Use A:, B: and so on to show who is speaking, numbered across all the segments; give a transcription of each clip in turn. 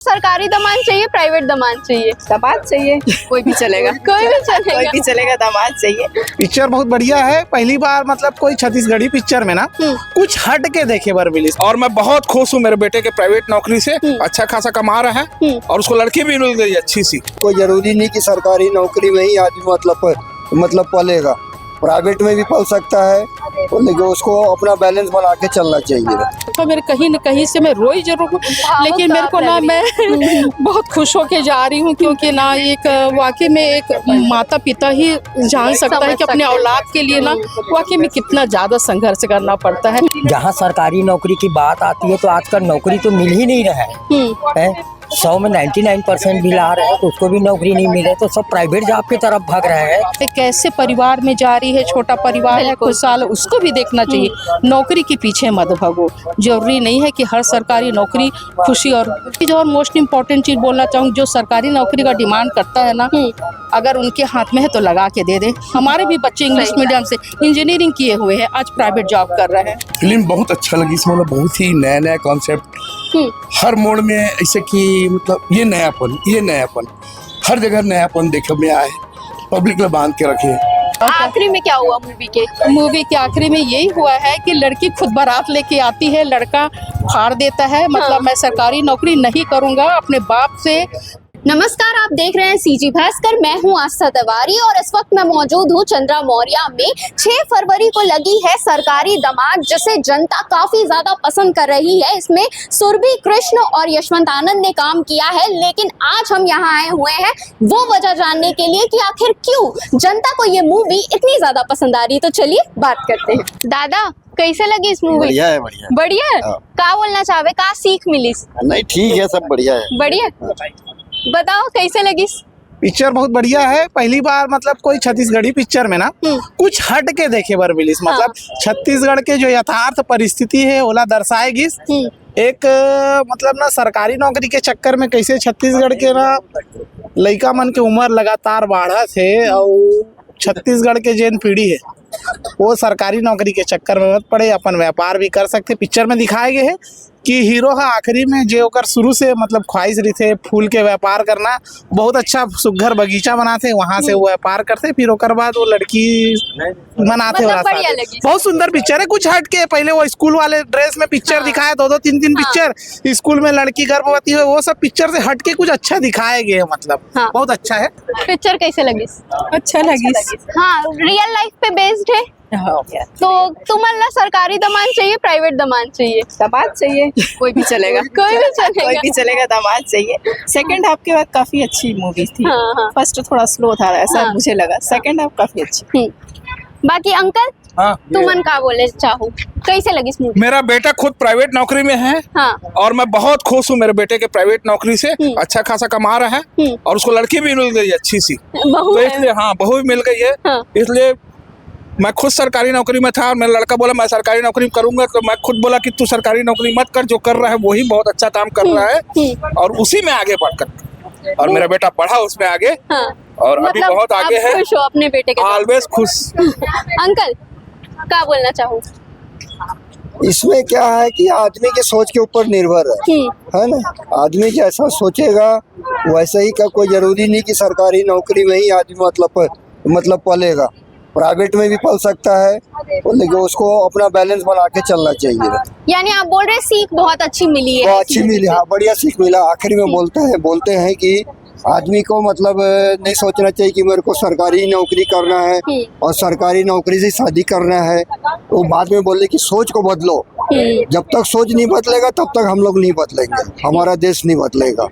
A: सरकारी दामाद चाहिए, प्राइवेट दामाद चाहिए?
B: दामाद चाहिए, कोई भी चलेगा।
A: कोई भी चलेगा,
B: कोई भी चलेगा, दामाद चाहिए।
C: पिक्चर बहुत बढ़िया है। पहली बार मतलब कोई छत्तीसगढ़ी पिक्चर में ना कुछ हट के देखे बर मिली
D: और मैं बहुत खुश हूँ मेरे बेटे के प्राइवेट नौकरी से। अच्छा खासा कमा रहा है और उसको लड़की भी मिल गई अच्छी सी।
E: कोई जरूरी नहीं कि सरकारी नौकरी में ही आदमी मतलब पलेगा, प्राइवेट में भी पल सकता है, लेकिन उसको अपना बैलेंस बना के चलना चाहिए।
F: तो मेरे कहीं न कहीं से मैं रोई जरूर हूँ, लेकिन मेरे को ना मैं बहुत खुश होके जा रही हूँ, क्योंकि ना एक वाकई में एक माता पिता ही जान सकता है कि अपने औलाद के लिए ना वाकई में कितना ज़्यादा संघर्ष करना पड़ता है।
G: जहाँ सरकारी नौकरी की बात आती है तो आजकल नौकरी तो मिल ही नहीं रहा है। 100 में 99% भी ला रहे हैं तो उसको भी नौकरी नहीं मिले, तो सब प्राइवेट जॉब की तरफ भाग रहे हैं।
F: कैसे परिवार में जा रही है, छोटा परिवार है, खुशहाल, उसको भी देखना चाहिए। नौकरी के पीछे मत भागो। जरूरी नहीं है कि हर सरकारी नौकरी खुशी और मोस्ट इम्पोर्टेंट चीज बोलना चाहूँगी, जो सरकारी नौकरी का डिमांड करता है ना, अगर उनके हाथ में है तो लगा के दे दे। हमारे भी बच्चे इंग्लिश मीडियम से इंजीनियरिंग किए हुए हैं, आज प्राइवेट जॉब कर रहे हैं।
D: फिल्म बहुत अच्छा लगी, इसमें मतलब बहुत ही नया नया कॉन्सेप्ट, हर मोड़ में ऐसे कि मतलब ये नयापन हर जगह नयापन देखे में आए, पब्लिक में बांध के रखे।
A: आखिरी में क्या हुआ
F: मूवी के आखिरी में यही हुआ है कि लड़की खुद बारात लेके आती है, लड़का फाड़ देता है, मतलब मैं सरकारी नौकरी नहीं करूंगा अपने बाप से।
A: नमस्कार, आप देख रहे हैं सीजी भास्कर। मैं हूं आस्था तिवारी और इस वक्त मैं मौजूद हूं चंद्रा मौर्या में। 6 फरवरी को लगी है सरकारी दामाद, जिसे जनता काफी ज्यादा पसंद कर रही है। इसमें सुरभि कृष्ण और यशवंत आनंद ने काम किया है, लेकिन आज हम यहाँ आए हुए हैं वो वजह जानने के लिए कि आखिर क्यों जनता को ये मूवी इतनी ज्यादा पसंद आ रही है। तो चलिए बात करते हैं। दादा, कैसे लगी इस मूवी?
E: बढ़िया है।
A: बढ़िया है। क्या बोलना चाहे, क्या सीख मिली?
E: नहीं, ठीक है, सब बढ़िया है।
A: बढ़िया। बताओ कैसे लगी?
C: पिक्चर बहुत बढ़िया है। पहली बार मतलब कोई छत्तीसगढ़ी पिक्चर में ना कुछ हट के देखे बर मिली। मतलब छत्तीसगढ़ के जो यथार्थ परिस्थिति है ओला दर्शाएगी। एक मतलब ना सरकारी नौकरी के चक्कर में कैसे छत्तीसगढ़ के ना लइका मन के उम्र लगातार बढ़त है और छत्तीसगढ़ के जैन पीढ़ी है वो सरकारी नौकरी के चक्कर में मत पड़े, अपन व्यापार भी कर सकते। पिक्चर में दिखाए गए है कि हीरो का आखिरी में जो ओकर शुरू से मतलब ख्वाहिश रही थे फूल के व्यापार करना, बहुत अच्छा सुघर बगीचा बनाते, वहां से वो व्यापार करते, फिर ओकर बाद वो लड़की बनाते। बहुत सुंदर पिक्चर है। कुछ हट के पहले वो स्कूल वाले ड्रेस में पिक्चर दिखाया, 2-2, 3-3 पिक्चर स्कूल में लड़की गर्भवती है, वो सब पिक्चर से हट के कुछ अच्छा दिखाए गए। मतलब बहुत अच्छा है।
A: पिक्चर कैसे लगी?
F: अच्छा लगी।
A: हाँ, रियल लाइफ पे बेस्ड है। तो तुम्हारा सरकारी दामाद चाहिए, प्राइवेट दामाद चाहिए?
B: दामाद चाहिए, कोई भी चलेगा।
A: कोई भी चलेगा।
B: कोई भी चलेगा, दामाद चाहिए। सेकंड हाफ के बाद काफी अच्छी मूवी थी। फर्स्ट थोड़ा स्लो था, ऐसा मुझे लगा। सेकंड हाफ काफी अच्छी।
A: बाकी अंकल, तुमन का बोले चाहो, कैसे लगी इस मूवी?
D: मेरा बेटा खुद प्राइवेट नौकरी में है और मैं बहुत खुश हूँ मेरे बेटे के प्राइवेट नौकरी से। अच्छा खासा कमा रहा है और उसको लड़की भी मिल गई अच्छी सी, तो इसलिए बहू भी मिल गई है। इसलिए मैं खुद सरकारी नौकरी में था और मेरा लड़का बोला मैं सरकारी नौकरी करूंगा, तो मैं खुद बोला कि तू सरकारी नौकरी मत कर, जो कर रहा है वही बहुत अच्छा काम कर रहा है और उसी में आगे बढ़कर। और मेरा बेटा पढ़ा उसमें आगे और मतलब अभी बहुत आगे है।
A: खुश हो अपने बेटे के?
D: ऑलवेज खुश।
A: अंकल, क्या बोलना चाहो?
E: इसमें क्या है कि आदमी के सोच के ऊपर निर्भर है ना। आदमी जैसा सोचेगा वैसा ही का, कोई जरूरी नहीं कि सरकारी नौकरी में ही आदमी मतलब पलेगा, प्राइवेट में भी पल सकता है, लेकिन उसको अपना बैलेंस बना के चलना चाहिए।
A: यानी आप बोल रहे हैं सीख बहुत अच्छी मिली है?
E: बहुत अच्छी मिली, हाँ, बढ़िया सीख मिला। आखिर में बोलते हैं कि आदमी को मतलब नहीं सोचना चाहिए कि मेरे को सरकारी नौकरी करना है और सरकारी नौकरी से शादी करना है। तो बाद में बोले कि सोच को बदलो। जब तक सोच नहीं बदलेगा तब तक हम लोग नहीं बदलेंगे, हमारा देश नहीं बदलेगा।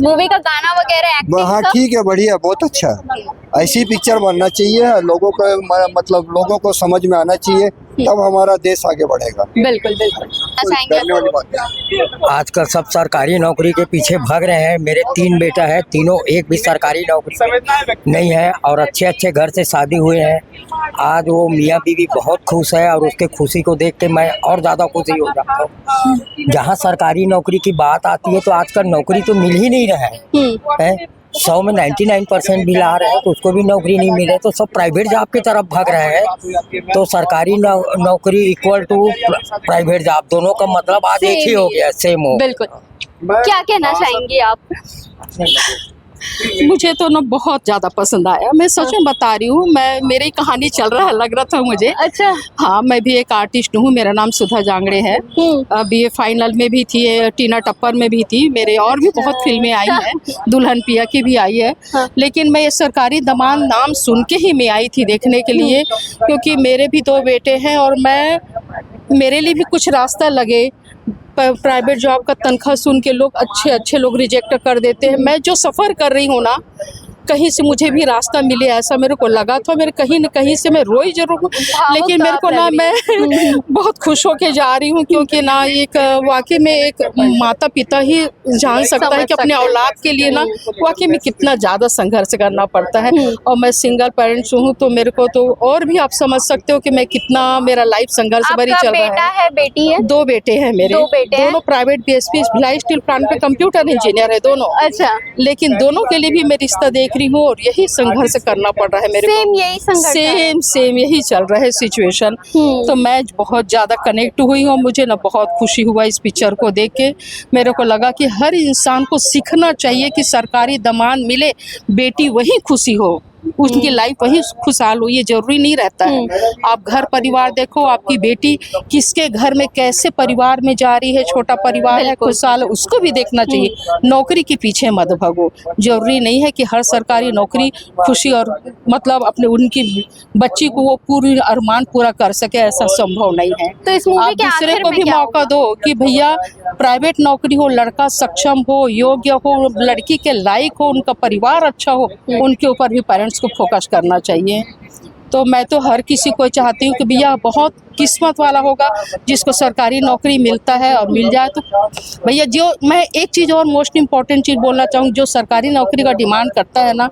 A: मूवी का गाना वगैरह,
E: हाँ ठीक है, बढ़िया, बहुत अच्छा है। ऐसी पिक्चर बनना चाहिए, लोगों को मतलब लोगों को समझ में आना चाहिए, तब हमारा देश आगे बढ़ेगा।
A: बिल्कुल बिल्कुल।
G: आजकल सब सरकारी नौकरी के पीछे भाग रहे हैं। मेरे 3 बेटा है, तीनों एक भी सरकारी नौकरी नहीं है और अच्छे घर से शादी हुए हैं। आज वो मियाँ बीवी बहुत खुश है और उसके खुशी को देख के मैं और ज़्यादा खुशी हो जाता हूँ। जहाँ सरकारी नौकरी की बात आती है तो आजकल नौकरी तो मिल ही नहीं रहा है। 100 में 99% भी ला रहे हैं तो उसको भी नौकरी नहीं मिले, तो सब प्राइवेट जॉब की तरफ भाग रहे हैं। तो सरकारी नौकरी इक्वल टू प्राइवेट जॉब, दोनों का मतलब आज एक ही हो गया, सेम हो।
A: बिल्कुल। क्या कहना चाहेंगे आप?
F: मुझे तो ना बहुत ज्यादा पसंद आया। मैं सच में बता रही हूँ, मैं मेरी कहानी चल रहा है लग रहा था मुझे।
A: अच्छा।
F: हाँ, मैं भी एक आर्टिस्ट हूँ। मेरा नाम सुधा जांगड़े है। BA फाइनल में भी थी, टीना टप्पर में भी थी, मेरे और भी बहुत फिल्में आई हैं, दुल्हन पिया की भी आई है। लेकिन मैं ये सरकारी दमाद नाम सुन के ही मैं आई थी देखने के लिए, क्योंकि मेरे भी 2 बेटे हैं और मेरे लिए भी कुछ रास्ता लगे। प्राइवेट जॉब का तनख्वाह सुन के लोग अच्छे लोग रिजेक्ट कर देते हैं। मैं जो सफ़र कर रही हूँ ना, कहीं से मुझे भी रास्ता मिले ऐसा मेरे को लगा था। मेरे कहीं न कहीं से मैं रोई जरूर हूँ, लेकिन मेरे को ना मैं बहुत खुश होके जा रही हूँ, क्योंकि ना एक वाकई में एक माता पिता ही जान सकता है कि अपने औलाद के लिए ना वाकई में कितना ज़्यादा संघर्ष करना पड़ता है। और मैं सिंगल पेरेंट्स हूँ, तो मेरे को तो और भी आप समझ सकते हो कि मैं कितना मेरा लाइफ संघर्ष भरी चल रहा है।
A: बेटा है बेटी है?
F: 2 बेटे हैं मेरे।
A: 2 बेटे हैं?
F: दोनों private BSP Bhilai steel plant पे कंप्यूटर इंजीनियर है दोनों।
A: अच्छा।
F: लेकिन दोनों के लिए भी मैं रिश्ता देख रही हूँ और यही संघर्ष करना पड़ रहा है मेरे
A: सेम यही संघर्ष
F: सेम यही चल रहा है सिचुएशन। तो मैं बहुत ज़्यादा कनेक्ट हुई हूँ। मुझे ना बहुत खुशी हुआ इस पिक्चर को देख के। मेरे को लगा कि हर इंसान को सीखना चाहिए कि सरकारी दमाद मिले, बेटी वही खुशी हो, उसकी लाइफ वही खुशहाल हुई। ये जरूरी नहीं रहता है। आप घर परिवार देखो, आपकी बेटी किसके घर में कैसे परिवार में जा रही है, छोटा परिवार है, खुशहाल, उसको भी देखना चाहिए। नौकरी के पीछे मत भागो। जरूरी नहीं है कि हर सरकारी नौकरी खुशी और मतलब अपने उनकी बच्ची को वो पूरी अरमान पूरा कर सके, ऐसा संभव नहीं है।
A: तो इस मूवी
F: आप
A: के
F: दूसरे
A: आखिर
F: को
A: में
F: भी
A: क्या
F: मौका दो कि भैया प्राइवेट नौकरी हो, लड़का सक्षम हो, योग्य हो, लड़की के लायक हो, उनका परिवार अच्छा हो, उनके ऊपर भी पेरेंट्स को फोकस करना चाहिए। तो मैं तो हर किसी को चाहती हूँ कि भैया बहुत किस्मत वाला होगा जिसको सरकारी नौकरी मिलता है, और मिल जाए तो भैया जो मैं एक चीज़ और मोस्ट इम्पॉर्टेंट चीज़ बोलना चाहूँगी, जो सरकारी नौकरी का डिमांड करता है ना,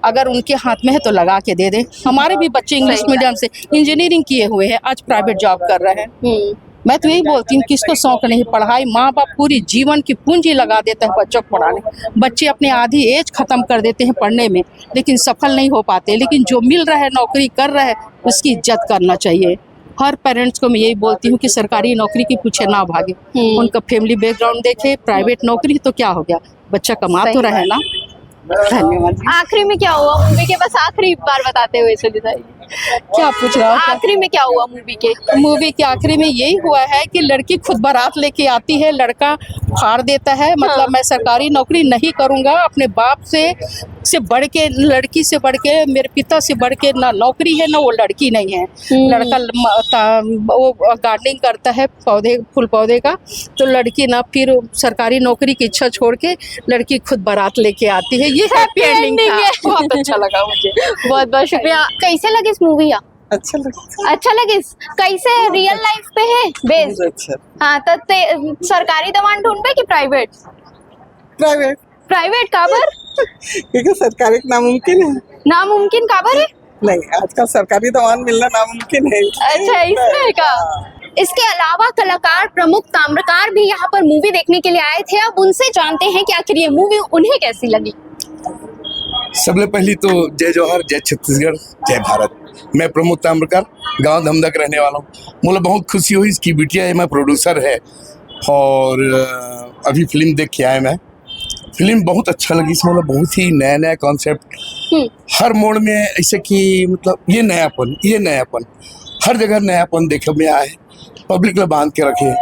F: अगर उनके हाथ में है तो लगा के दे दे। हमारे भी बच्चे इंग्लिश मीडियम से इंजीनियरिंग किए हुए हैं, आज प्राइवेट जॉब कर रहे हैं। मैं तो यही बोलती हूँ, किसको शौक नहीं पढ़ाई। माँ बाप पूरी जीवन की पूंजी लगा देता है बच्चों को पढ़ाने। बच्चे अपने आधी एज खत्म कर देते हैं पढ़ने में, लेकिन सफल नहीं हो पाते। लेकिन जो मिल रहा है, नौकरी कर रहा है, उसकी इज्जत करना चाहिए। हर पेरेंट्स को मैं यही बोलती हूँ कि सरकारी नौकरी के पीछे ना भागे, उनका फैमिली बैकग्राउंड देखे। प्राइवेट नौकरी तो क्या हो गया, बच्चा कमा तो रहे ना। धन्यवाद।
A: आखिरी में क्या हुआ मूवी के? बस आखिरी बार बताते हुए चली जाइए।
F: क्या पूछ रहा है?
A: आखिरी में क्या हुआ मूवी के?
F: मूवी के आखिरी में यही हुआ है कि लड़की खुद बारात लेके आती है, लड़का फाड़ देता है। मतलब मैं सरकारी नौकरी नहीं करूंगा, अपने बाप से बढ़ के, लड़की से बढ़ के, मेरे पिता से बढ़ के ना नौकरी है ना वो लड़की नहीं है। लड़का वो गार्डनिंग करता है पौधे, फूल पौधे का, तो लड़की ना फिर सरकारी नौकरी की इच्छा छोड़ के लड़की खुद बारात लेके आती है। ये हैप्पी एंडिंग था। बहुत अच्छा लगा मुझे।
A: बहुत बहुत शुक्रिया। कैसे लगी इस मूवी?
B: अच्छा लगा।
A: अच्छा लगे? कैसे रियल लाइफ पे है बेस्ड?
B: अच्छा।
A: हाँ, तो सरकारी दमाद ढूंढ कि प्राइवेट?
B: प्राइवेट।
A: प्राइवेट काबर?
B: क्योंकि सरकारी नामुमकिन है।
A: नामुमकिन काबर है?
B: नहीं, आजकल सरकारी दमाद मिलना नामुमकिन है।
A: अच्छा, इसमें का। इसके अलावा कलाकार, प्रमुख ताम्रकार भी यहाँ पर मूवी देखने के लिए आए थे। अब उनसे जानते हैं कि आखिर ये मूवी उन्हें कैसी लगी।
H: सबसे पहली तो जय जवाहर, जय छत्तीसगढ़, जय भारत। मैं प्रमोद ताम्रकार, गांव धमदक रहने वाला हूँ। मुझे बहुत खुशी हुई, इसकी बिटिया है, मैं प्रोड्यूसर है और अभी फिल्म देख के आया। मैं फिल्म बहुत अच्छा लगी। इसमें बहुत ही नया नया कॉन्सेप्ट, हर मोड़ में ऐसे कि मतलब ये नयापन हर जगह नयापन देखने में आए। पब्लिक में बांध के रखे,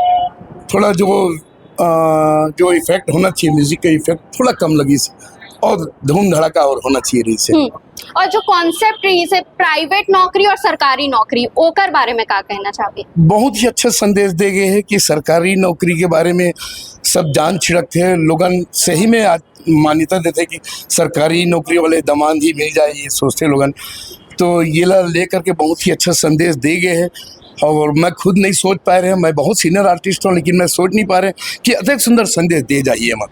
H: थोड़ा जो इफेक्ट होना चाहिए, म्यूजिक का इफेक्ट थोड़ा कम लगी और धूम धड़ाका और होना चाहिए रही से।
A: और जो कॉन्सेप्ट रही से प्राइवेट नौकरी और सरकारी नौकरी, ओकर बारे में क्या कहना चाहोगे?
H: बहुत ही अच्छा संदेश दे गए हैं कि सरकारी नौकरी के बारे में सब जान छिड़कते हैं। लोगन सही में मान्यता देते हैं कि सरकारी नौकरी वाले दमाद ही मिल जाए, ये सोचते लोगन। तो ये ले करके बहुत ही अच्छा संदेश दे गए हैं। और मैं खुद नहीं सोच पा रहे हैं, मैं बहुत सीनियर आर्टिस्ट हूँ, लेकिन मैं सोच नहीं पा रहे कि अधिक सुंदर संदेश दे जाइए मत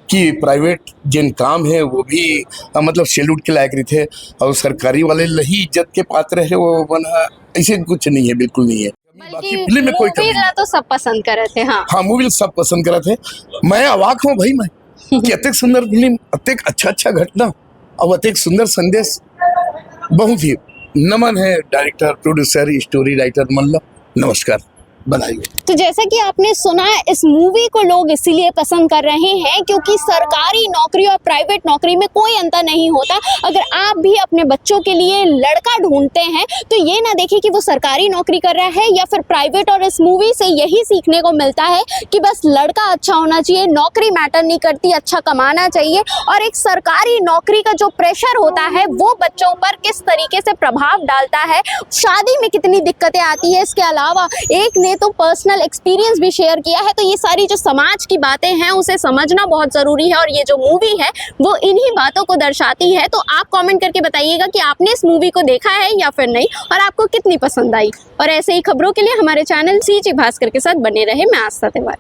H: कि प्राइवेट जिन काम है वो भी मतलब सैल्यूट के लायक रहते हैं और सरकारी वाले लही इज्जत के पात्र है। वो बना ऐसे कुछ नहीं है, बिल्कुल नहीं है।
A: बाकी फिल्म में कोई कमी तो सब पसंद कर रहे थे। हाँ,
H: मूवी सब पसंद कर रहे थे। मैं अवाक हूँ भाई, मैं कि अत्यंत सुंदर फिल्म, अत्यंत अच्छा घटना और अत्यंत सुंदर संदेश। बहुत ही नमन है डायरेक्टर, प्रोड्यूसर, स्टोरी राइटर, मतलब नमस्कार। बनाई हुई।
A: तो जैसा कि आपने सुना, इस मूवी को लोग इसीलिए पसंद कर रहे हैं क्योंकि सरकारी नौकरी और प्राइवेट नौकरी में कोई अंतर नहीं होता। अगर आप भी अपने बच्चों के लिए लड़का ढूंढते हैं तो ये ना देखें कि वो सरकारी नौकरी कर रहा है या फिर प्राइवेट, और इस मूवी से यही सीखने को मिलता है कि बस लड़का अच्छा होना चाहिए, नौकरी मैटर नहीं करती, अच्छा कमाना चाहिए। और एक सरकारी नौकरी का जो प्रेशर होता है वो बच्चों पर किस तरीके से प्रभाव डालता है, शादी में कितनी दिक्कतें आती है। इसके अलावा एक ने तो पर्सनल एक्सपीरियंस भी शेयर किया है। तो ये सारी जो समाज की बातें हैं उसे समझना बहुत ज़रूरी है और ये जो मूवी है वो इन्हीं बातों को दर्शाती है। तो आप कमेंट करके बताइएगा कि आपने इस मूवी को देखा है या फिर नहीं, और आपको कितनी पसंद आई। और ऐसे ही खबरों के लिए हमारे चैनल सीजी भास्कर के साथ बने रहे। मैं आस्था तिवारी।